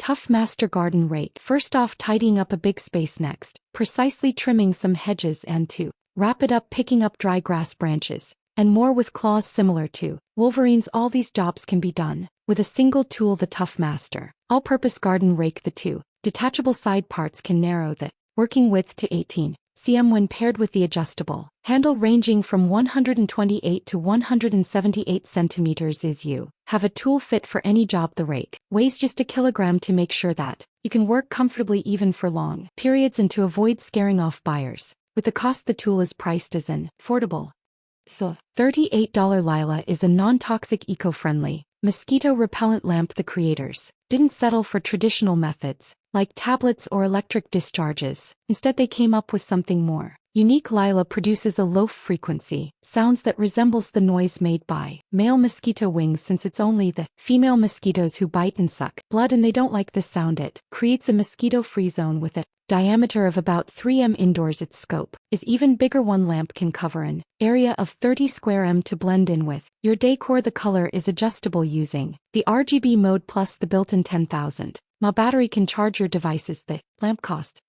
Tough Master Garden Rake. First off, tidying up a big space, next precisely trimming some hedges, and to wrap it up, picking up dry grass branches and more with claws similar to Wolverine's. All these jobs can be done with a single tool, the Tough Master All-Purpose Garden Rake. The two detachable side parts can narrow the working width to 18 cm when paired with the adjustable handle ranging from 128 to 178 centimeters. Is you have a tool fit for any job. The rake weighs just a kilogram to make sure that you can work comfortably even for long periods and to avoid scaring off buyers. With the cost, the tool is priced as an affordable $38. Lila is a non-toxic, eco-friendly mosquito repellent lamp. The creators didn't settle for traditional methods like tablets or electric discharges. Instead, they came up with something more unique. Lila produces a low frequency sounds that resembles the noise made by male mosquito wings. Since it's only the female mosquitoes who bite and suck blood and they don't like this sound, it creates a mosquito-free zone with a diameter of about 3 m. Indoors, its scope is even bigger. One lamp can cover an area of 30 square m to blend in with your decor. The color is adjustable using the RGB mode plus the built-in 10,000 mAh battery can charge your devices. The lamp cost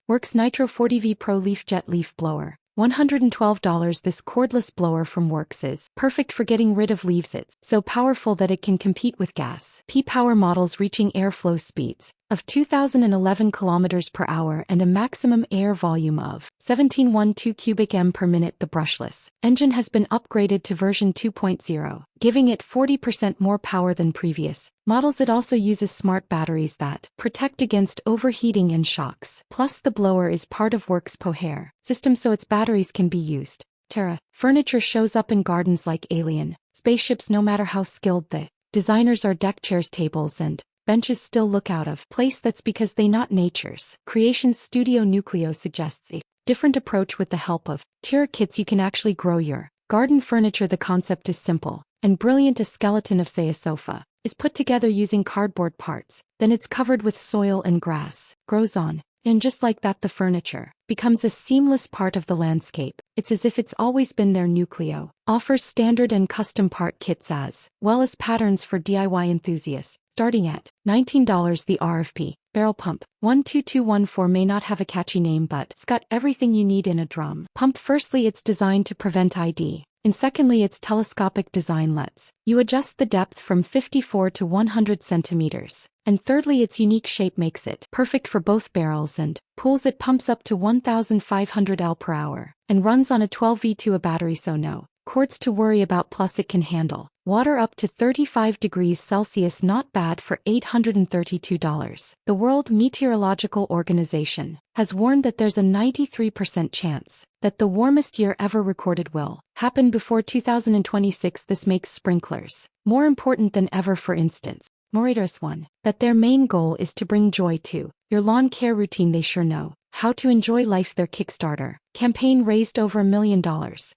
Works Nitro 40V Pro Leaf Jet Leaf Blower, $112. This cordless blower from Works is perfect for getting rid of leaves. It's so powerful that it can compete with gas P-Power models, reaching airflow speeds of 2011 km per hour and a maximum air volume of 1712 cubic m per minute. The brushless engine has been upgraded to version 2.0, giving it 40% more power than previous models. It also uses smart batteries that protect against overheating and shocks. Plus, the blower is part of Works' Power system, so its batteries can be used. Terra furniture shows up in gardens like alien spaceships. No matter how skilled the designers are, deck chairs, tables, and benches still look out of place. That's because they not nature's creations. Studio Nucleo suggests a different approach. With the help of Terra kits, you can actually grow your garden furniture. The concept is simple and brilliant. A skeleton of, say, a sofa is put together using cardboard parts, then it's covered with soil and grass grows on, and just like that the furniture becomes a seamless part of the landscape. It's as if it's always been there. Nucleo offers standard and custom part kits as well as patterns for DIY enthusiasts, starting at $19. The RFP barrel pump 12214 may not have a catchy name, but it's got everything you need in a drum pump. Firstly, it's designed to prevent ID, and secondly, its telescopic design lets you adjust the depth from 54 to 100 centimeters. And thirdly, its unique shape makes it perfect for both barrels and pools. It pumps up to 1,500 L per hour and runs on a 12V2 battery, so no cords to worry about. Plus, it can handle water up to 35 degrees Celsius. Not bad for $832. The World Meteorological Organization has warned that there's a 93% chance that the warmest year ever recorded will happen before 2026. This makes sprinklers more important than ever. For instance, Morators one that their main goal is to bring joy to your lawn care routine. They sure know how to enjoy life. Their Kickstarter campaign raised over $1 million,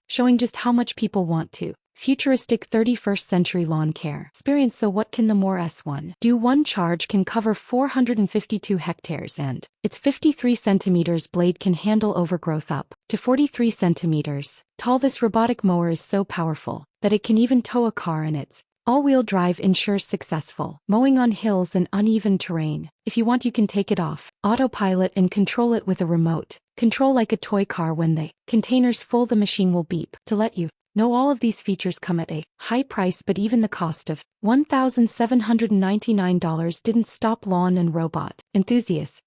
showing just how much people want to futuristic 31st century lawn care experience. So what can the More S1 do? One charge can cover 452 hectares and its 53 centimeters blade can handle overgrowth up to 43 centimeters tall. This robotic mower is so powerful that it can even tow a car, and its all-wheel drive ensures successful mowing on hills and uneven terrain. If you want, you can take it off autopilot and control it with a remote control like a toy car. When the container's full, the machine will beep to let you know. All of these features come at a high price, but even the cost of $1,799 didn't stop lawn and robot enthusiasts.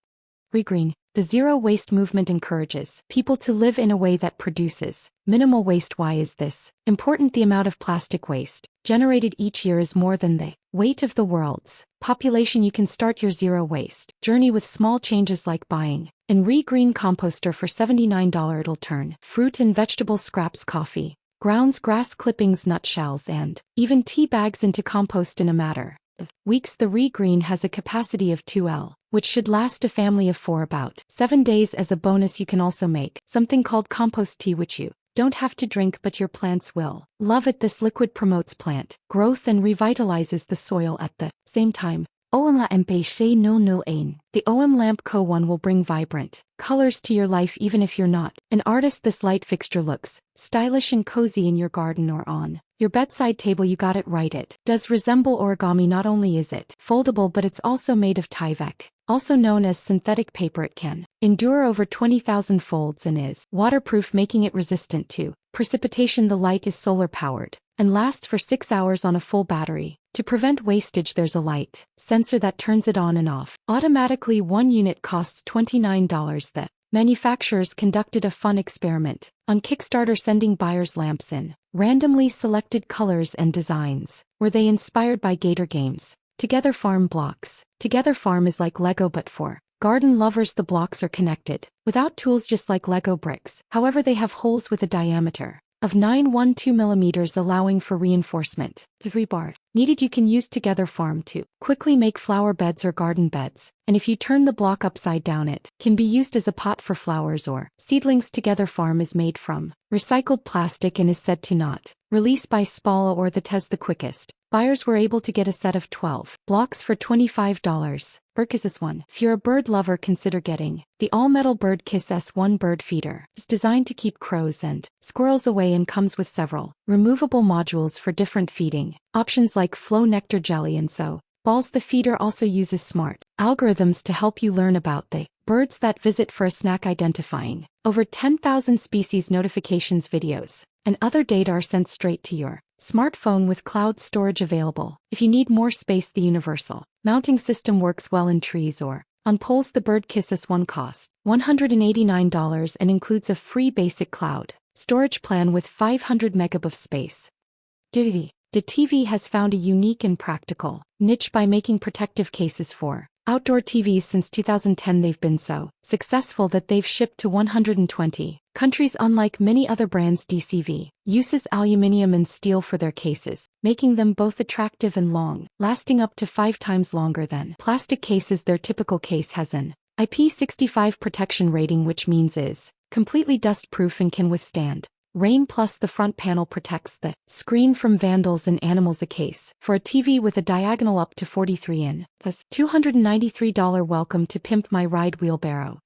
Regreen. The zero-waste movement encourages people to live in a way that produces minimal waste. Why is this important? The amount of plastic waste generated each year is more than the weight of the world's population. You can start your zero-waste journey with small changes like buying an Regreen composter for $79. It'll turn fruit and vegetable scraps, coffee grounds, grass clippings, nutshells, and even tea bags into compost in a matter of weeks. The Regreen has a capacity of 2L, which should last a family of 4 about 7 days. As a bonus, you can also make something called compost tea, which you don't have to drink, but your plants will love it. This liquid promotes plant growth and revitalizes the soil at the same time. OM La MP no no ain. The OM Lamp Co. 1 will bring vibrant colors to your life even if you're not an artist. This light fixture looks stylish and cozy in your garden or on Your bedside table, you got it right. It does resemble origami. Not only is it foldable, but it's also made of Tyvek, also known as synthetic paper. It can endure over 20,000 folds and is waterproof, making it resistant to precipitation. The light is solar powered and lasts for 6 hours on a full battery. To prevent wastage, there's a light sensor that turns it on and off automatically. One unit costs $29. The manufacturers conducted a fun experiment on Kickstarter, sending buyers lamps in randomly selected colors and designs. Were they inspired by Gator Games' Together Farm blocks? Together Farm is like Lego, but for garden lovers. The blocks are connected without tools, just like Lego bricks. However, they have holes with a diameter of 912 millimeters, allowing for reinforcement. The rebar needed you can use Together Farm to quickly make flower beds or garden beds, and if you turn the block upside down, it can be used as a pot for flowers or seedlings. Together Farm is made from recycled plastic and is said to not release by Spala or the Tez. The quickest buyers were able to get a set of 12 blocks for $25. Is this one? If you're a bird lover, consider getting the all-metal Bird Kiss S1 bird feeder. It's designed to keep crows and squirrels away and comes with several removable modules for different feeding options like flow, nectar, jelly, and so balls. The feeder also uses smart algorithms to help you learn about the birds that visit for a snack, identifying over 10,000 species. Notifications, videos, and other data are sent straight to your smartphone with cloud storage available. If you need more space, the universal mounting system works well in trees or on poles. The Bird Kiss S1 costs $189 and includes a free basic cloud storage plan with 500 MB of space. The TV has found a unique and practical niche by making protective cases for outdoor TVs. Since 2010, they've been so successful that they've shipped to 120 countries. Unlike many other brands, DCV uses aluminum and steel for their cases, making them both attractive and long, lasting up to 5 times longer than plastic cases. Their typical case has an IP65 protection rating, which means is completely dust-proof and can withstand rain. Plus, the front panel protects the screen from vandals and animals. A case for a TV with a diagonal up to 43 in. Plus $293. Welcome to Pimp My Ride Wheelbarrow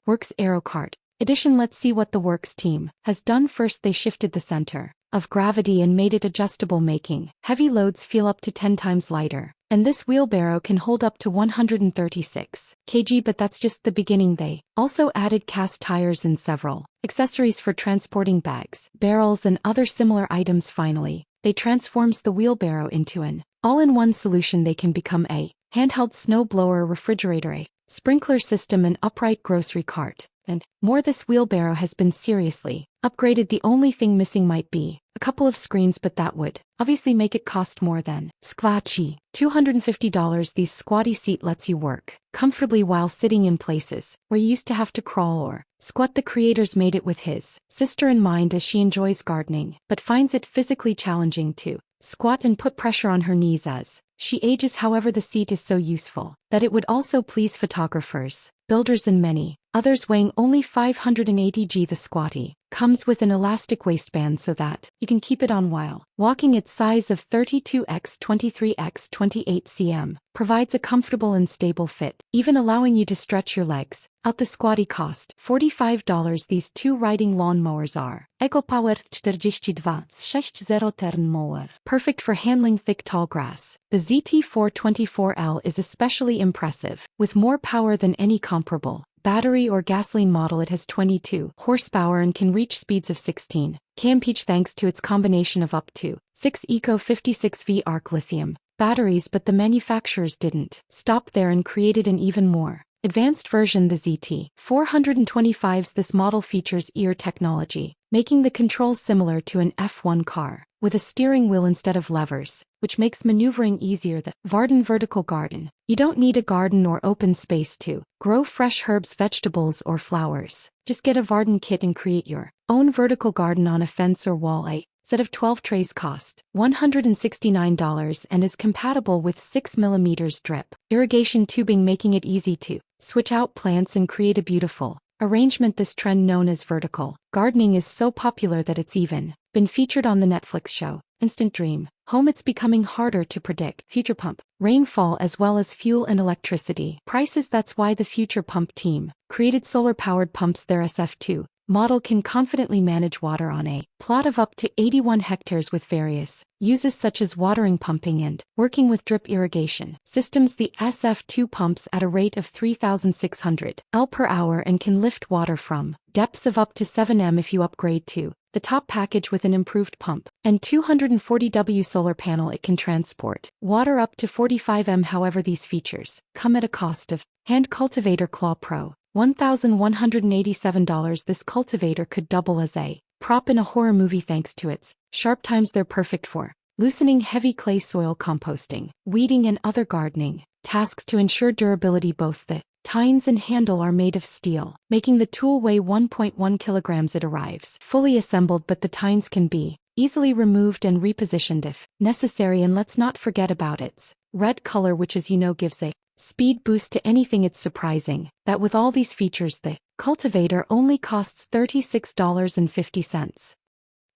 Works Aero Cart Edition. Let's see what the Works team has done. First, they shifted the center of gravity and made it adjustable, making heavy loads feel up to 10 times lighter. And this wheelbarrow can hold up to 136 kg, but that's just the beginning. They also added cast tires and several accessories for transporting bags, barrels, and other similar items. Finally, they transforms the wheelbarrow into an all-in-one solution. They can become a handheld snow blower, refrigerator, a sprinkler system, an upright grocery cart, and more. This wheelbarrow has been seriously upgraded. The only thing missing might be a couple of screens, but that would obviously make it cost more than squatchy $250. This squatty seat lets you work comfortably while sitting in places where you used to have to crawl or squat. The creators made it with his sister in mind, as she enjoys gardening but finds it physically challenging to squat and put pressure on her knees as she ages. However, the seat is so useful that it would also please photographers, builders, and many others. Weighing only 580 g, the squatty comes with an elastic waistband so that you can keep it on while walking. Its size of 32x23x28 cm provides a comfortable and stable fit, even allowing you to stretch your legs out. The squatty cost $45. These two riding lawn mowers are EcoPower 4260 Turn Mower, perfect for handling thick tall grass. The ZT424L is especially impressive, with more power than any comparable battery or gasoline model. It has 22 horsepower and can reach speeds of 16 kmph thanks to its combination of up to 6 Eco 56V arc lithium batteries. But the manufacturers didn't stop there and created an even more advanced version, the ZT425s. This model features ear technology, making the controls similar to an F1 car, with a steering wheel instead of levers, which makes maneuvering easier. The Varden Vertical Garden. You don't need a garden or open space to grow fresh herbs, vegetables, or flowers. Just get a Varden kit and create your own vertical garden on a fence or wall. A set of 12 trays cost $169 and is compatible with 6mm drip irrigation tubing, making it easy to switch out plants and create a beautiful arrangement. This trend known as vertical gardening is so popular that it's even been featured on the Netflix show Instant Dream Home. It's becoming harder to predict future pump rainfall as well as fuel and electricity prices. That's why the Future Pump team created solar-powered pumps. Their SF2 model can confidently manage water on a plot of up to 81 hectares with various uses such as watering, pumping, and working with drip irrigation systems. The SF2 pumps at a rate of 3,600 L per hour and can lift water from depths of up to 7 m if you upgrade to the top package with an improved pump and 240W solar panel. It can transport water up to 45 m. However, these features come at a cost of Hand Cultivator Claw Pro, $1,187. This cultivator could double as a prop in a horror movie thanks to its sharp tines. They're perfect for loosening heavy clay soil, composting, weeding, and other gardening tasks to ensure durability. Both the tines and handle are made of steel, making the tool weigh 1.1 kilograms. It arrives fully assembled, but the tines can be easily removed and repositioned if necessary. And let's not forget about its red color, which, as you know, gives a speed boost to anything. It's surprising that with all these features, the cultivator only costs $36.50.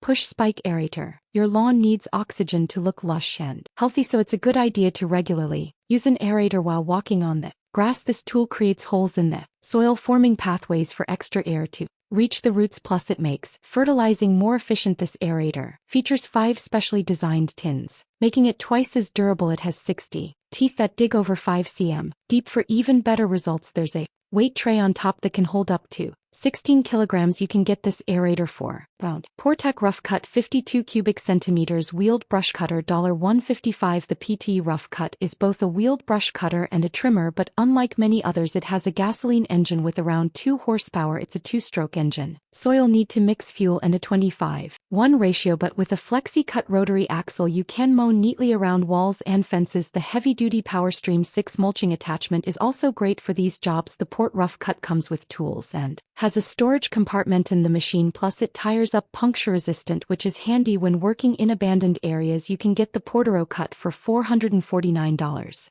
Push Spike Aerator. Your lawn needs oxygen to look lush and healthy, so it's a good idea to regularly use an aerator while walking on the grass. This tool creates holes in the soil, forming pathways for extra air to reach the roots, plus it makes fertilizing more efficient. This aerator features 5 specially designed tins, making it twice as durable. It has 60 teeth that dig over 5 cm deep for even better results. There's a weight tray on top that can hold up to 16 kilograms. You can get this aerator for pound. Portec Rough Cut 52 cubic centimeters wheeled brush cutter, $155. The PT Rough Cut is both a wheeled brush cutter and a trimmer, but unlike many others, it has a gasoline engine with around 2 horsepower. It's a 2-stroke engine. Soil need to mix fuel and a 25:1 ratio, but with a flexi cut rotary axle, you can mow neatly around walls and fences. The heavy-duty PowerStream 6 mulching attachment is also great for these jobs. The Port Rough Cut comes with tools and has a storage compartment in the machine, plus it tires up puncture resistant, which is handy when working in abandoned areas. You can get the Portero Cut for $449.